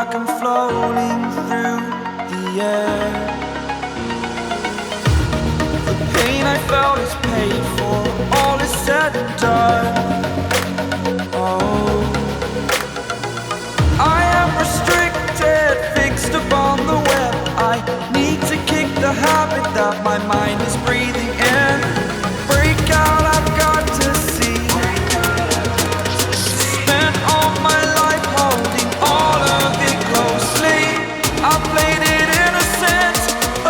like I'm floating through the air. The pain I felt is paid for, all is said and done. Oh, I am restricted, fixed upon the web. I need to kick the habit that my mind is breathing in. Break out, I've got to see. Spent all my life holding all of it closely. I played it innocent,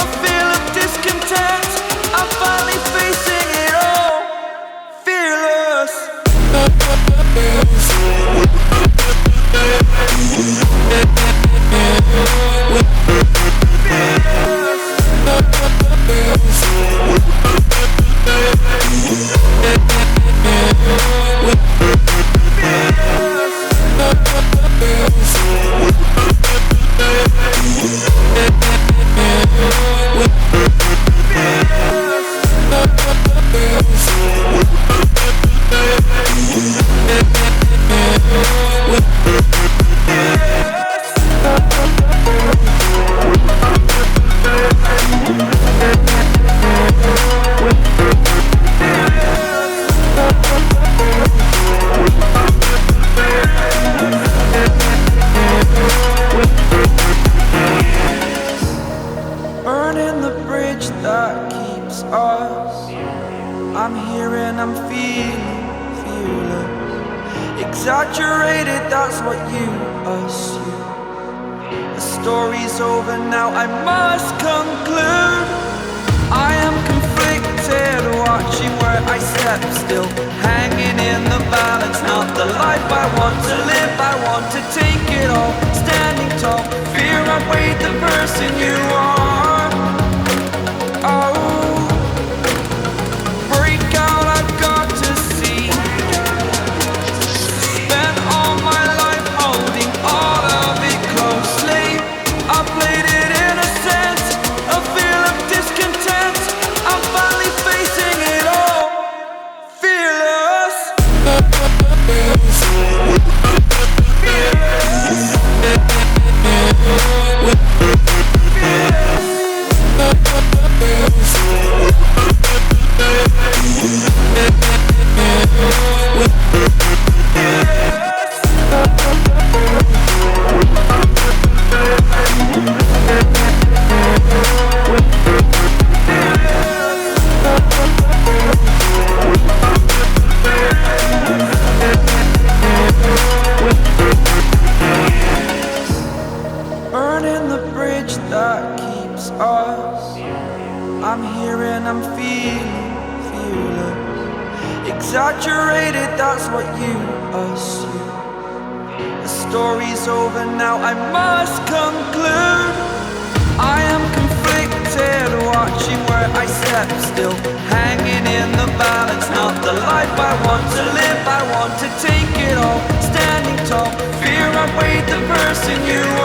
a feel of discontent. I'm finally facing it all, fearless. Burning the bridge that keeps us. I'm here and I'm feeling fearless. Exaggerated, that's what you assume. The story's over now, I must conclude. I am conflicted, watching where I step still, hanging in the balance. Not the life I want to live, I want to take it all. Standing tall, fear outweighed the person you are. Oh, break out, I've got to see. Spent all my life holding all of it closely. I played it innocent, a feel of discontent. I'm finally facing it all, fearless. Burning the bridge that keeps us. I'm here and I'm feeling fearless. Exaggerated, that's what you assume. The story's over now, I must conclude. I am conflicted, watching where I step still, hanging in the balance. Not the life I want to live, I want to take it all. Standing tall, fear outweighed the person you are.